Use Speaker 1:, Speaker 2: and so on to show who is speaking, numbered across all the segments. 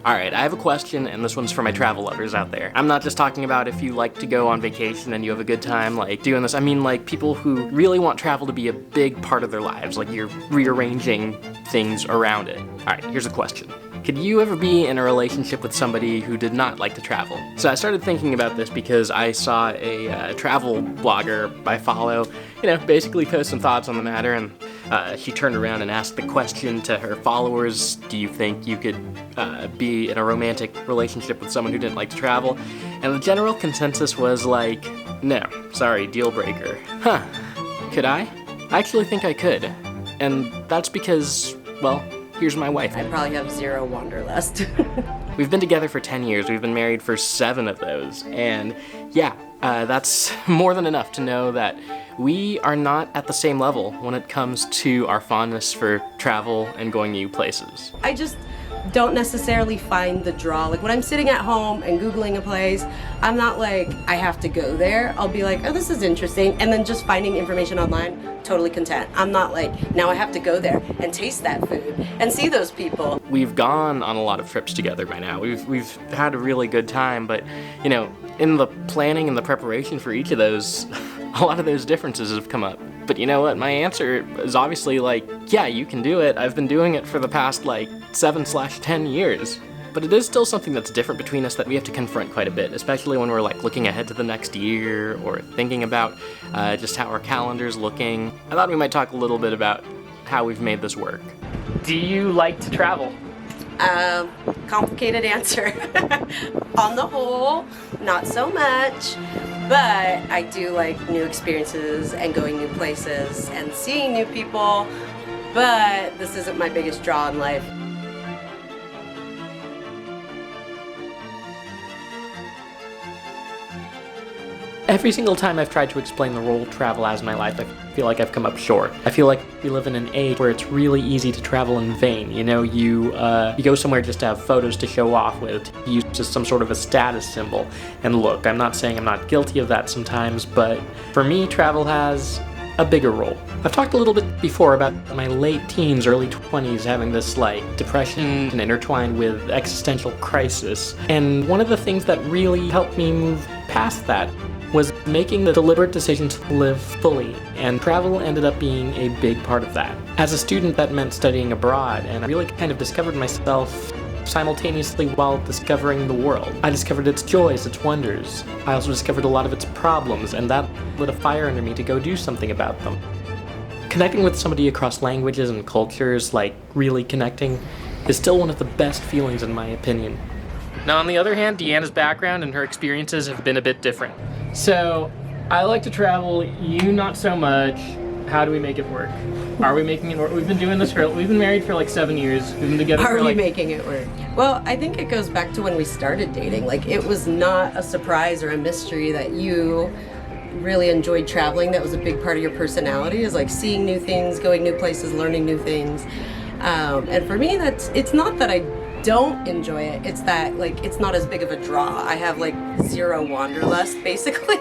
Speaker 1: Alright, I have a question, and this one's for my travel lovers out there. I'm not just talking about if you like to go on vacation and you have a good time, like, doing this. I mean, like, people who really want travel to be a big part of their lives, like, you're rearranging things around it. Alright, here's a question. Could you ever be in a relationship with somebody who did not like to travel? So I started thinking about this because I saw a travel blogger I follow, basically post some thoughts on the matter, and she turned around and asked the question to her followers, do you think you could be in a romantic relationship with someone who didn't like to travel? And the general consensus was like, no, sorry, deal breaker. Huh, could I? I actually think I could. And that's because, well, here's my wife.
Speaker 2: I probably have zero wanderlust.
Speaker 1: We've been together for 10 years. We've been married for 7 of those. And yeah, that's more than enough to know that we are not at the same level when it comes to our fondness for travel and going new places.
Speaker 2: I just don't necessarily find the draw. Like when I'm sitting at home and Googling a place, I'm not like, I have to go there. I'll be like, oh, this is interesting. And then just finding information online, totally content. I'm not like, now I have to go there and taste that food and see those people.
Speaker 1: We've gone on a lot of trips together by now. We've had a really good time, but in the planning and the preparation for each of those, a lot of those differences have come up. But you know what? My answer is obviously like, yeah, you can do it. I've been doing it for the past 7/10 years. But it is still something that's different between us that we have to confront quite a bit, especially when we're looking ahead to the next year or thinking about just how our calendar's looking. I thought we might talk a little bit about how we've made this work. Do you like to travel?
Speaker 2: Complicated answer. On the whole, not so much. But I do like new experiences and going new places and seeing new people. But this isn't my biggest draw in life.
Speaker 1: Every single time I've tried to explain the role travel has in my life, I feel like I've come up short. I feel like we live in an age where it's really easy to travel in vain. You go somewhere just to have photos to show off with, to use just some sort of a status symbol. And look, I'm not saying I'm not guilty of that sometimes, but for me, travel has a bigger role. I've talked a little bit before about my late teens, early 20s having this depression and intertwined with existential crisis. And one of the things that really helped me move past that was making the deliberate decision to live fully, and travel ended up being a big part of that. As a student, that meant studying abroad, and I really kind of discovered myself simultaneously while discovering the world. I discovered its joys, its wonders. I also discovered a lot of its problems, and that lit a fire under me to go do something about them. Connecting with somebody across languages and cultures, really connecting, is still one of the best feelings in my opinion. Now, on the other hand, Deanna's background and her experiences have been a bit different. So, I like to travel, you not so much. How do we make it work? Are we making it work? We've been doing this we've been married for 7 years. We've been together for
Speaker 2: Are we making it work? Well, I think it goes back to when we started dating. It was not a surprise or a mystery that you really enjoyed traveling. That was a big part of your personality, is seeing new things, going new places, learning new things. And for me, it's not that I don't enjoy it, it's that it's not as big of a draw. I have zero wanderlust basically.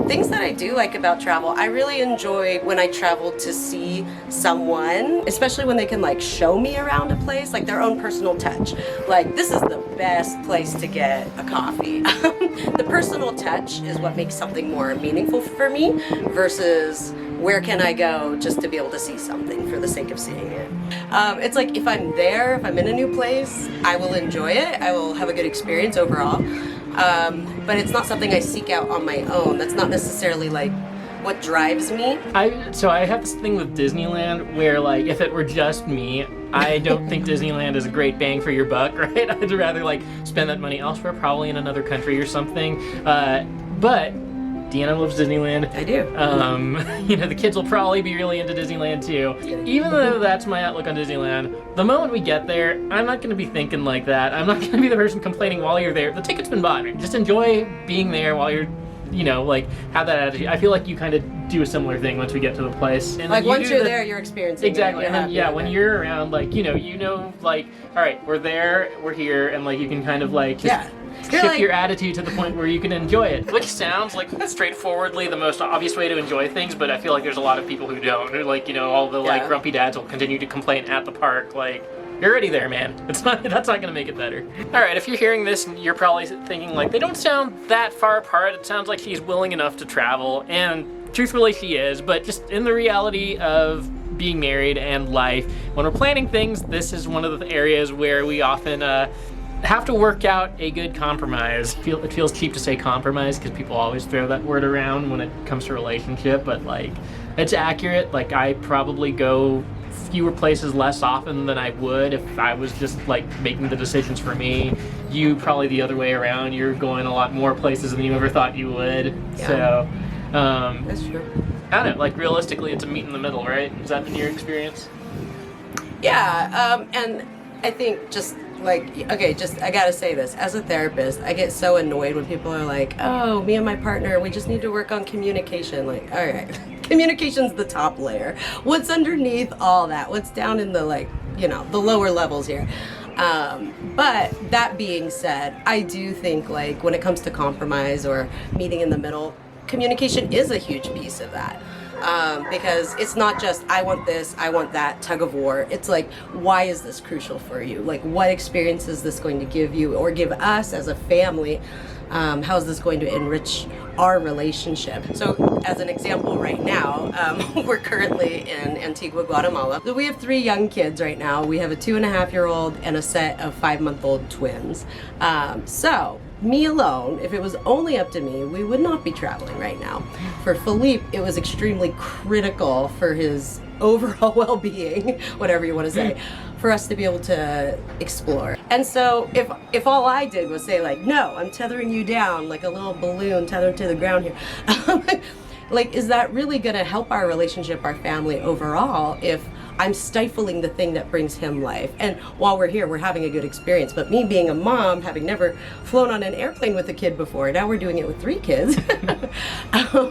Speaker 2: Things that I do like about travel, I really enjoy when I travel to see someone, especially when they can show me around a place, their own personal touch. This is the best place to get a coffee. The personal touch is what makes something more meaningful for me versus where can I go just to be able to see something for the sake of seeing it. It's if I'm there, if I'm in a new place, I will enjoy it. I will have a good experience overall. But it's not something I seek out on my own. That's not necessarily what drives me.
Speaker 1: So I have this thing with Disneyland where if it were just me, I don't think Disneyland is a great bang for your buck, right? I'd rather spend that money elsewhere, probably in another country or something. But Deanna loves Disneyland.
Speaker 2: I do.
Speaker 1: The kids will probably be really into Disneyland too. Even though that's my outlook on Disneyland, the moment we get there, I'm not going to be thinking like that. I'm not going to be the person complaining while you're there. The ticket's been bought. Just enjoy being there while you're, have that attitude. I feel like you kind of do a similar thing once we get to the place. And
Speaker 2: once you're there, you're experiencing
Speaker 1: exactly.
Speaker 2: it.
Speaker 1: And then, when you're around, all right, we're there, we're here, and you can kind of just shift your attitude to the point where you can enjoy it. Which sounds straightforwardly the most obvious way to enjoy things, but I feel like there's a lot of people who don't. Who all the grumpy dads will continue to complain at the park You're already there, man. That's not gonna make it better. All right, if you're hearing this, you're probably thinking like, they don't sound that far apart. It sounds like she's willing enough to travel, and truthfully she is, but just in the reality of being married and life, when we're planning things, this is one of the areas where we often have to work out a good compromise. It feels cheap to say compromise because people always throw that word around when it comes to relationship, but like, it's accurate. Like, I probably go fewer places less often than I would if I was just like making the decisions for me. You probably the other way around. You're going a lot more places than you ever thought you would. Yeah. So
Speaker 2: that's true.
Speaker 1: I don't know, like realistically it's a meet in the middle, right? Has that been your experience?
Speaker 2: Yeah, and I think just like, okay, I gotta say this, as a therapist, I get so annoyed when people are like, oh, me and my partner, we just need to work on communication. Like, all right, communication's the top layer. What's underneath all that? What's down in the, like, you know, the lower levels here? But that being said, I do think like when it comes to compromise or meeting in the middle, communication is a huge piece of that. Because it's not just, I want this, I want that, tug of war. It's like, why is this crucial for you? Like, what experience is this going to give you or give us as a family? How is this going to enrich our relationship? So as an example right now, we're currently in Antigua, Guatemala. So we have 3 young kids right now. We have a 2.5-year-old and a set of 5-month-old twins. So me alone, if it was only up to me, we would not be traveling right now. For Philippe, it was extremely critical for his overall well-being, whatever you want to say, for us to be able to explore. And so if all I did was say like, no, I'm tethering you down like a little balloon tethered to the ground here, like, is that really going to help our relationship, our family overall, if I'm stifling the thing that brings him life? And while we're here, we're having a good experience. But me being a mom, having never flown on an airplane with a kid before, now we're doing it with 3 kids,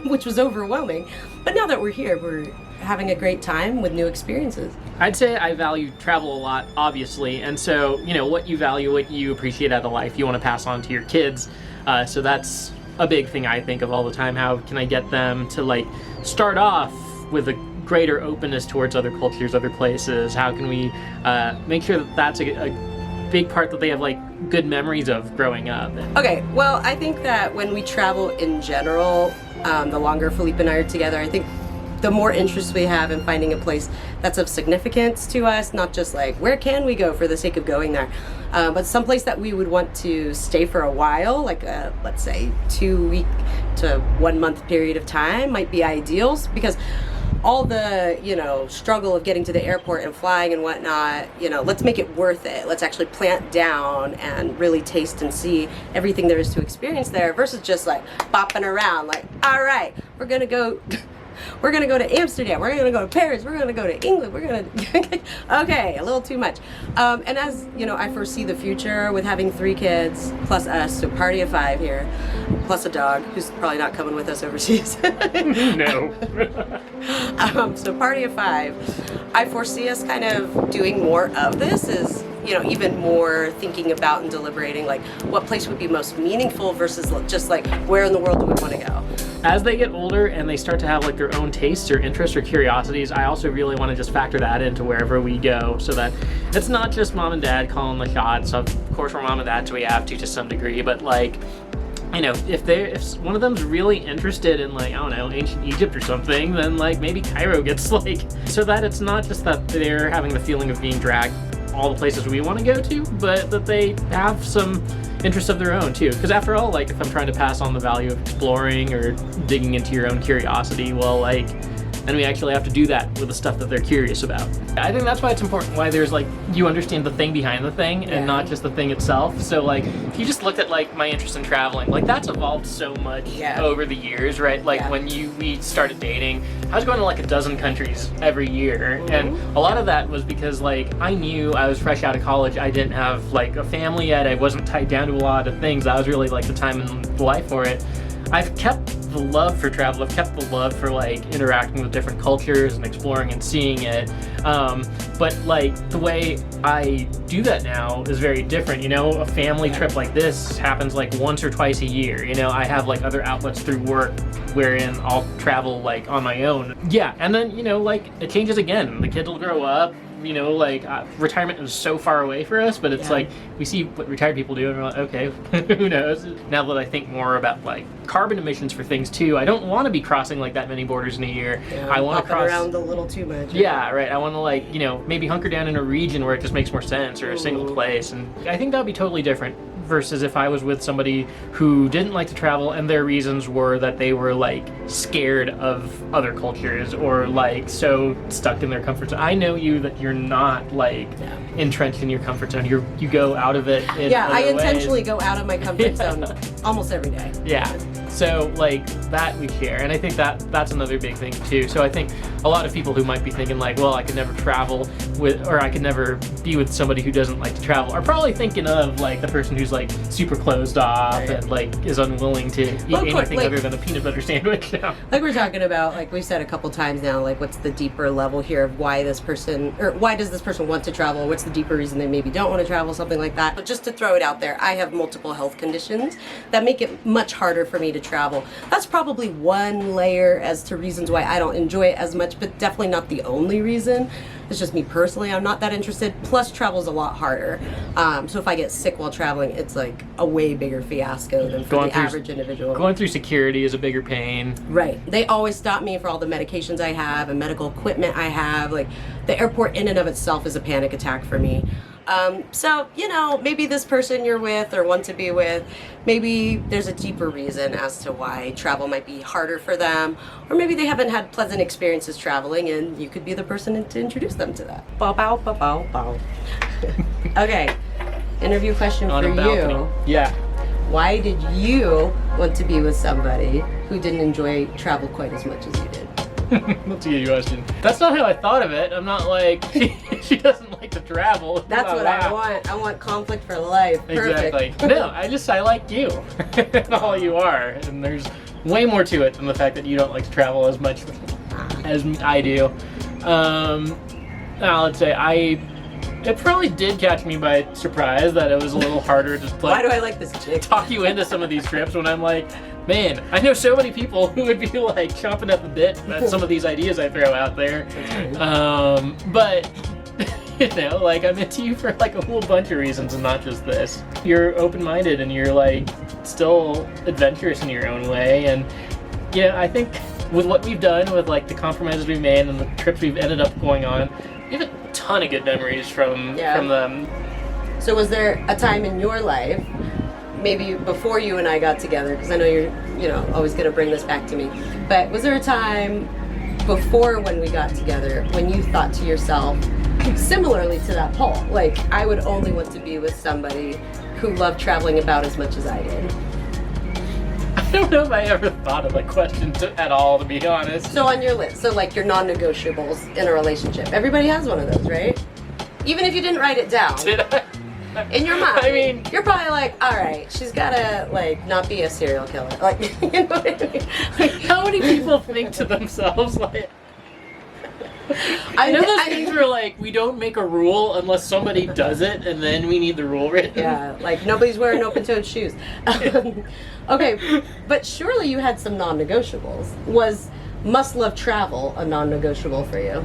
Speaker 2: which was overwhelming. But now that we're here, we're having a great time with new experiences.
Speaker 1: I'd say I value travel a lot, obviously. And so, you know, what you value, what you appreciate out of life, you want to pass on to your kids. So that's a big thing I think of all the time. How can I get them to like start off with a greater openness towards other cultures, other places? How can we make sure that that's a big part that they have like good memories of growing up?
Speaker 2: Okay, well, I think that when we travel in general, the longer Philippe and I are together, I think the more interest we have in finding a place that's of significance to us, not just like, where can we go for the sake of going there, but someplace that we would want to stay for a while, like let's say 2-week to 1 month period of time might be ideal, because all the, you know, struggle of getting to the airport and flying and whatnot, you know, let's make it worth it. Let's actually plant down and really taste and see everything there is to experience there, versus just like bopping around like, all right, we're gonna go to Amsterdam, we're gonna go to Paris, we're gonna go to England, we're gonna okay, a little too much. And as you know, I foresee the future with having 3 kids plus us, so party of 5 here, plus a dog who's probably not coming with us overseas.
Speaker 1: No.
Speaker 2: So party of 5. I foresee us kind of doing more of this, is, you know, even more thinking about and deliberating like what place would be most meaningful versus just like where in the world do we want to go.
Speaker 1: As they get older and they start to have like their own tastes or interests or curiosities, I also really want to just factor that into wherever we go, so that it's not just mom and dad calling the shots. Of course we're mom and dad, so we have to some degree, but like, you know, if one of them's really interested in like, I don't know, ancient Egypt or something, then like maybe Cairo gets like, so that it's not just that they're having the feeling of being dragged all the places we want to go to, but that they have some interests of their own too. Because after all, like, if I'm trying to pass on the value of exploring or digging into your own curiosity, well, like, then we actually have to do that with the stuff that they're curious about. I think that's why it's important, why there's like, you understand the thing behind the thing and not just the thing itself. So like, if you just looked at like my interest in traveling, like that's evolved so much over the years, right? Like when we started dating, I was going to like a dozen countries every year. And a lot of that was because like, I knew I was fresh out of college. I didn't have like a family yet. I wasn't tied down to a lot of things. That was really like the time in life for it. I've kept the love for travel. I've kept the love for like interacting with different cultures and exploring and seeing it. But like the way I do that now is very different. You know, a family trip like this happens like once or twice a year. You know, I have like other outlets through work wherein I'll travel like on my own. Yeah, and then, you know, like it changes again. The kids will grow up. you know, like retirement is so far away for us, but it's like we see what retired people do and we're like, okay, who knows? Now that I think more about like carbon emissions for things too, I don't want to be crossing like that many borders in a year. I want to cross
Speaker 2: around a little too much.
Speaker 1: Yeah, right. I want to like, you know, maybe hunker down in a region where it just makes more sense, or a single place, and I think that would be totally different versus if I was with somebody who didn't like to travel and their reasons were that they were like scared of other cultures or like so stuck in their comfort zone. I know you that you're not like entrenched in your comfort zone. You go out of it in other
Speaker 2: I intentionally
Speaker 1: ways.
Speaker 2: go out of my comfort zone almost every day.
Speaker 1: Yeah. So like that we share, and I think that's another big thing too. So I think a lot of people who might be thinking like, well, I could never travel with, or I could never be with somebody who doesn't like to travel, are probably thinking of like the person who's like super closed off and like is unwilling to eat anything other than a peanut butter sandwich.
Speaker 2: Like we're talking about, like we've said a couple times now, like what's the deeper level here of why this person, or why does this person want to travel? What's the deeper reason they maybe don't want to travel, something like that. But just to throw it out there, I have multiple health conditions that make it much harder for me to travel. That's probably one layer as to reasons why I don't enjoy it as much, but definitely not the only reason. It's just me personally, I'm not that interested. Plus travel is a lot harder. So if I get sick while traveling, it's like a way bigger fiasco than for the average individual.
Speaker 1: Going through security is a bigger pain.
Speaker 2: Right. They always stop me for all the medications I have and medical equipment I have. Like the airport in and of itself is a panic attack for me. So, you know, maybe this person you're with or want to be with, maybe there's a deeper reason as to why travel might be harder for them, or maybe they haven't had pleasant experiences traveling and you could be the person to introduce them to that. Bow, bow, bow, bow, bow. Okay, interview question for you.
Speaker 1: Yeah.
Speaker 2: Why did you want to be with somebody who didn't enjoy travel quite as much as you did?
Speaker 1: That's a good question. That's not how I thought of it. I'm not like, she doesn't like to travel.
Speaker 2: That's what I want. I want conflict for life. Perfect.
Speaker 1: Exactly. No, I like you. And all you are. And there's way more to it than the fact that you don't like to travel as much as I do. Now, let's say it probably did catch me by surprise that it was a little harder to
Speaker 2: Why do I like this chick?
Speaker 1: talk you into some of these trips when I'm like, man, I know so many people who would be like chomping at the bit at some of these ideas I throw out there. But you know, like I'm into you for like a whole bunch of reasons and not just this. You're open-minded and you're like still adventurous in your own way. And you know, I think with what we've done, with like the compromises we've made and the trips we've ended up going on, we have a ton of good memories from them.
Speaker 2: So was there a time in your life, maybe before you and I got together, because I know you're, you know, always going to bring this back to me, but was there a time before when we got together when you thought to yourself, similarly to that poll, like I would only want to be with somebody who loved traveling about as much as I did?
Speaker 1: I don't know if I ever thought of a question at all, to be honest.
Speaker 2: So on your list, so like your non-negotiables in a relationship, everybody has one of those, right? Even if you didn't write it down.
Speaker 1: Did I?
Speaker 2: In your mind,
Speaker 1: I mean,
Speaker 2: you're probably like, all right, she's gotta like not be a serial killer. Like, you know what I mean? Like,
Speaker 1: how many people think to themselves like? I know those things where like we don't make a rule unless somebody does it, and then we need the rule written.
Speaker 2: Yeah, like nobody's wearing open-toed shoes. Okay, but surely you had some non-negotiables. Was must love travel a non-negotiable for you?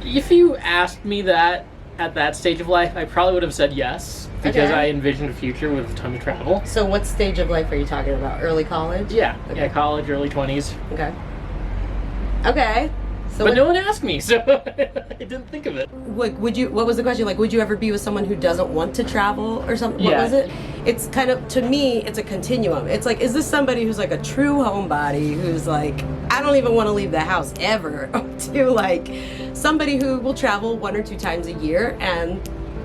Speaker 1: If you asked me that at that stage of life, I probably would have said yes, because I envisioned a future with a ton of travel.
Speaker 2: So what stage of life are you talking about? Early college?
Speaker 1: Yeah,
Speaker 2: okay.
Speaker 1: Yeah, college, early 20s.
Speaker 2: Okay. Okay. So
Speaker 1: but no one asked me, so I didn't think of it.
Speaker 2: Like, what was the question? Like, would you ever be with someone who doesn't want to travel or something? What was it? It's kind of, to me, it's a continuum. It's like, is this somebody who's like a true homebody who's like, I don't even want to leave the house ever, to like somebody who will travel 1 or 2 times a year and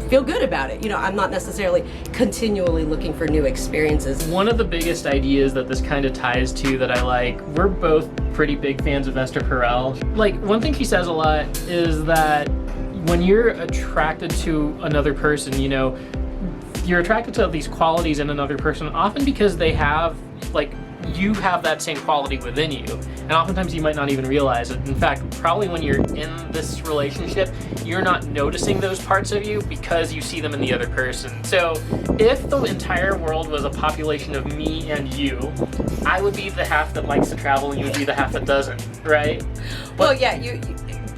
Speaker 2: feel good about it. You know, I'm not necessarily continually looking for new experiences.
Speaker 1: One of the biggest ideas that this kind of ties to that I like, we're both pretty big fans of Esther Perel. Like, one thing she says a lot is that when you're attracted to another person, you know, you're attracted to these qualities in another person, often because they have, like, you have that same quality within you. And oftentimes you might not even realize it. In fact, probably when you're in this relationship, you're not noticing those parts of you because you see them in the other person. So if the entire world was a population of me and you, I would be the half that likes to travel and you would be the half that doesn't, right?
Speaker 2: Well, yeah,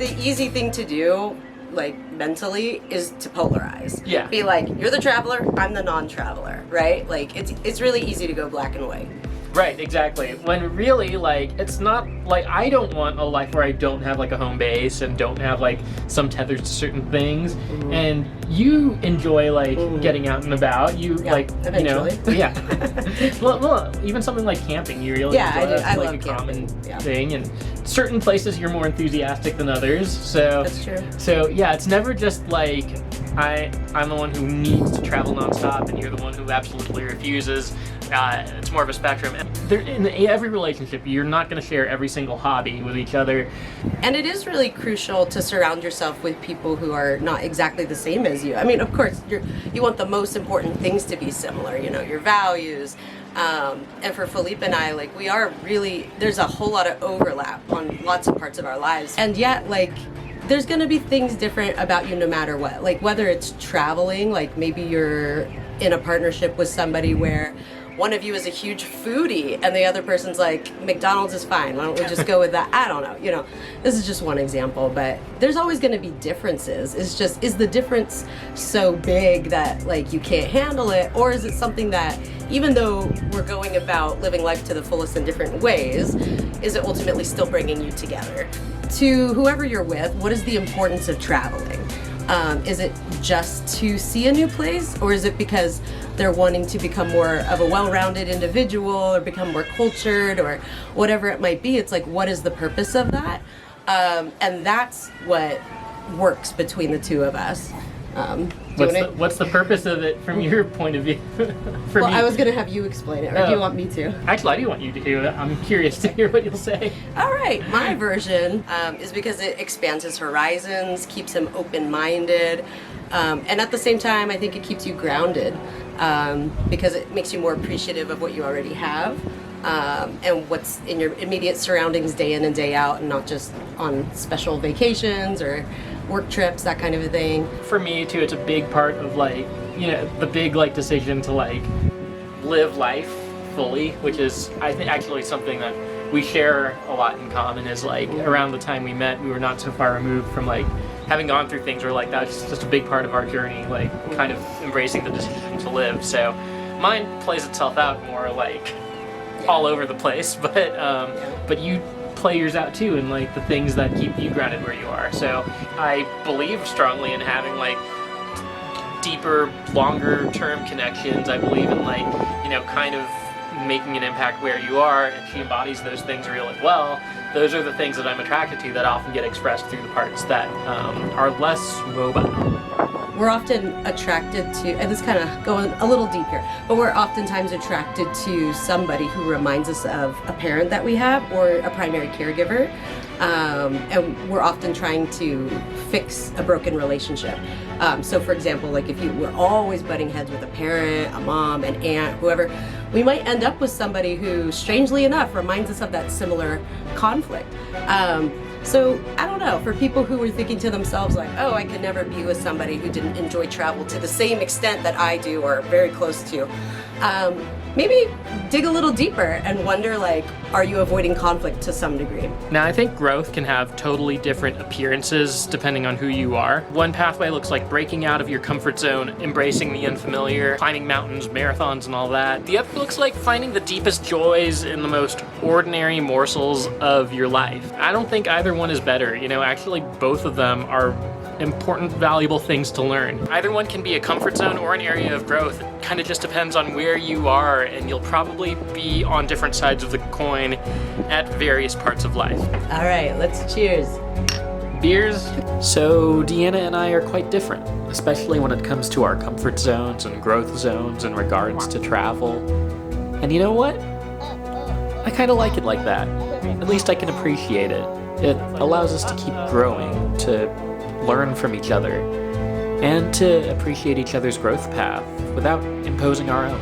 Speaker 2: the easy thing to do, like mentally, is to polarize.
Speaker 1: Yeah.
Speaker 2: Be like, you're the traveler, I'm the non-traveler, right? Like it's really easy to go black and white.
Speaker 1: Right, exactly. When really, like, it's not, like, I don't want a life where I don't have, like, a home base and don't have, like, some tethers to certain things. Mm-hmm. And you enjoy, like, getting out and about. You, like,
Speaker 2: eventually.
Speaker 1: You know, yeah. well, even something like camping, you really enjoy.
Speaker 2: I do. I
Speaker 1: like
Speaker 2: love
Speaker 1: a
Speaker 2: camping.
Speaker 1: common thing. And certain places you're more enthusiastic than others. So
Speaker 2: that's true.
Speaker 1: So, yeah, it's never just, like, I'm the one who needs to travel nonstop and you're the one who absolutely refuses. It's more of a spectrum. In every relationship, you're not going to share every single hobby with each other.
Speaker 2: And it is really crucial to surround yourself with people who are not exactly the same as you. I mean, of course, you want the most important things to be similar, you know, your values. And for Felipe and I, like, we are really, there's a whole lot of overlap on lots of parts of our lives. And yet, like, there's going to be things different about you no matter what. Like, whether it's traveling, like maybe you're in a partnership with somebody where one of you is a huge foodie and the other person's like, McDonald's is fine, why don't we just go with that? I don't know, you know, this is just one example, but there's always going to be differences. It's just, is the difference so big that like you can't handle it, or is it something that even though we're going about living life to the fullest in different ways, is it ultimately still bringing you together? To whoever you're with, what is the importance of traveling? Is it just to see a new place, or is it because they're wanting to become more of a well-rounded individual or become more cultured or whatever it might be? It's like, what is the purpose of that? And that's what works between the two of us.
Speaker 1: What's the purpose of it from your point of view?
Speaker 2: Well, I was going to have you explain it, or do you want me to?
Speaker 1: Actually, I do want you to hear it. I'm curious to hear what you'll say.
Speaker 2: All right, my version is because it expands his horizons, keeps him open-minded, and at the same time, I think it keeps you grounded because it makes you more appreciative of what you already have. And what's in your immediate surroundings day in and day out, and not just on special vacations or work trips, that kind of a thing.
Speaker 1: For me too, it's a big part of like, you know, the big like decision to like live life fully, which is I think actually something that we share a lot in common. Is like around the time we met, we were not so far removed from like having gone through things where like that's just a big part of our journey, like kind of embracing the decision to live. So mine plays itself out more like all over the place, but you play yours out too, and like the things that keep you grounded where you are. So I believe strongly in having like deeper, longer term connections. I believe in like, you know, kind of making an impact where you are, and she embodies those things really well. Those are the things that I'm attracted to that often get expressed through the parts that are less mobile.
Speaker 2: We're often attracted to, and this kind of going a little deep here, but we're oftentimes attracted to somebody who reminds us of a parent that we have or a primary caregiver. And we're often trying to fix a broken relationship. So for example, like if you were always butting heads with a parent, a mom, an aunt, whoever, we might end up with somebody who, strangely enough, reminds us of that similar conflict. So I don't know, for people who were thinking to themselves like, oh, I could never be with somebody who didn't enjoy travel to the same extent that I do or very close to, maybe dig a little deeper and wonder like, are you avoiding conflict to some degree?
Speaker 1: Now, I think growth can have totally different appearances depending on who you are. One pathway looks like breaking out of your comfort zone, embracing the unfamiliar, climbing mountains, marathons, and all that. The other looks like finding the deepest joys in the most ordinary morsels of your life. I don't think either one is better. You know, actually, both of them are important, valuable things to learn. Either one can be a comfort zone or an area of growth. It kind of just depends on where you are, and you'll probably be on different sides of the coin at various parts of life.
Speaker 2: All right, let's cheers.
Speaker 1: Beers. So Deanna and I are quite different, especially when it comes to our comfort zones and growth zones in regards to travel. And you know what? I kind of like it like that. At least I can appreciate it. It allows us to keep growing, to learn from each other, and to appreciate each other's growth path without imposing our own.